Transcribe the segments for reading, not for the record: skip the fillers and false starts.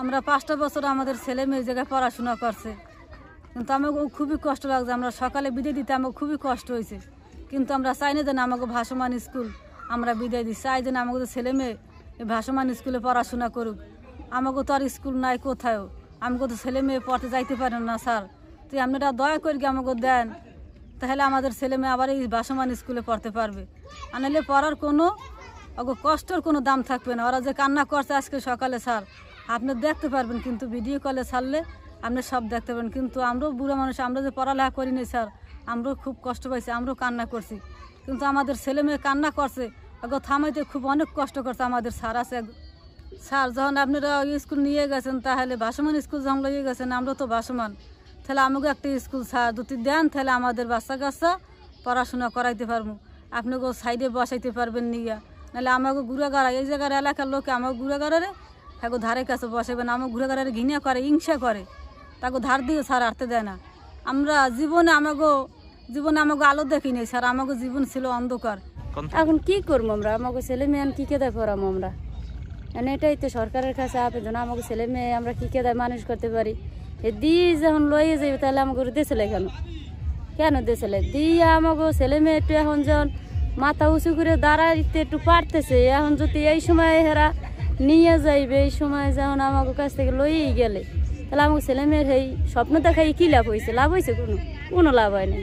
আমরা 5টা বছর আমাদের ছেলে মেয়ে জায়গায় পড়াশোনা করছে, কিন্তু আমাকে খুবই কষ্ট লাগছে। আমরা সকালে বিদায় দিতে আমাকে খুবই কষ্ট হয়েছে, কিন্তু আমরা চাই না যেন আমাকে ভাসমান স্কুল আমরা বিদায় দিই। চাই যেন আমাকে ছেলে মেয়ে এই ভাসমান স্কুলে পড়াশোনা করুক। আমাকে তো আর স্কুল নাই কোথাও, আমাকে তো ছেলে মেয়ে পড়তে যাইতে পারেন না স্যার। তো আপনারা দয়া করে আমাকে দেন, তাহলে আমাদের ছেলে মেয়ে আবার এই ভাসমান স্কুলে পড়তে পারবে। আনালে পড়ার কোনো কষ্টের কোনো দাম থাকবে না। ওরা যে কান্না করছে আজকে সকালে স্যার আপনি দেখতে পারবেন, কিন্তু ভিডিও কলে ছাড়লে আপনি সব দেখতে পাবেন। কিন্তু আমরাও বুড়ো মানুষ, আমরা যে পড়ালেখা করিনি স্যার, আমরাও খুব কষ্ট পাইছি, আমরাও কান্না করছি। কিন্তু আমাদের ছেলে মেয়ে কান্না করছে, ওকে থামাইতে খুব অনেক কষ্ট করছে আমাদের স্যার আছে। স্যার যখন আপনারা স্কুল নিয়ে গেছেন, তাহলে ভাসমান স্কুল যখন নিয়ে গেছেন, আমরা তো ভাসমান, তাহলে আমাকে একটা স্কুল স্যার দুটি দেন, তাহলে আমাদের বাচ্চা কাচ্চা পড়াশোনা করাইতে পারবো। আপনাকেও সাইডে বসাইতে পারবেন নিয়ে, নাহলে আমাকে ঘুরেগাড়া এই জায়গার এলাকার লোকে আমাকে ঘুরেগাড়ারে তাকে ধারে কাছে বসাবেন। আমার ঘুরেগাড়ারে ঘৃণা করে, হিংসা করে, তাকে ধার দিয়ে স্যার আটতে দেয় না। আমরা জীবনে আমাকে আলো দেখিনি স্যার, আমাকে জীবন ছিল অন্ধকার। এখন কি করবো আমরা, আমাকে ছেলে মেয়ে কি কেদায় পড়াবো আমরা? এটাই তো সরকারের কাছে আবেদন, আমাকে ছেলে মেয়ে আমরা কি কেদায় মানুষ করতে পারি। দিয়ে যখন লইয়ে যাবে তাহলে আমাকে দেশেলে কেন দেশেলে দিয়ে আমাকে ছেলে মেয়ে একটু এখন যখন মাথা উঁচু করে দাঁড়াইতে একটু পারতেছে, এখন যদি এই সময় হেরা নিয়ে যাইবে, এই সময় যখন আমাকে কাছ থেকে লইয়েই গেলে, তাহলে আমাকে ছেলে মেয়ের এই স্বপ্ন দেখাই কি লাভ হয়েছে? লাভ হয়েছে? কোনো লাভ হয়নি।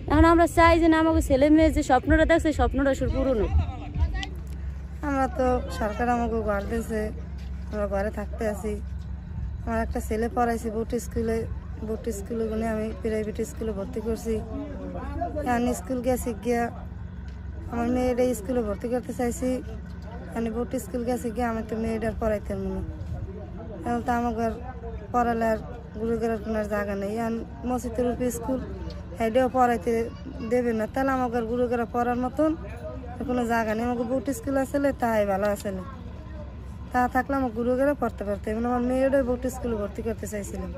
এখন আমরা চাই যে না, আমাকে ছেলে মেয়ে যে স্বপ্নটা দেখছে স্বপ্নটা শুরু পূরণ হোক। আমরা তো সরকার আমাকে ঘর দিয়েছে, আমরা ঘরে থাকতে আছি। আমার একটা ছেলে পড়াইছি বোট স্কুলে গুনে আমি প্রাইভেট স্কুলে ভর্তি করছি। আমি স্কুল গেছি গিয়া আমার মেয়েটা স্কুলে ভর্তি করতে চাইছি, আমি বোট স্কুল গেছি গিয়া আমি তো মেয়েটার পড়াইতে মনে। এখন তো আমাকে পড়ালে আর গুরু করার কোনো জায়গা নেই। এখন মসজিদের উপরে স্কুল হেঁটেও পড়াইতে দেবে না, তাহলে আমাকে গুরু করা পড়ার মতন কোনো জায়গা নেই। আমাকে বোট স্কুল আসলে তাই ভালো আসলে, তা থাকলে আমার গুরু করে পড়তে পারতে। আমার মেয়েটাই বোট স্কুলে ভর্তি করতে চাইছিলাম।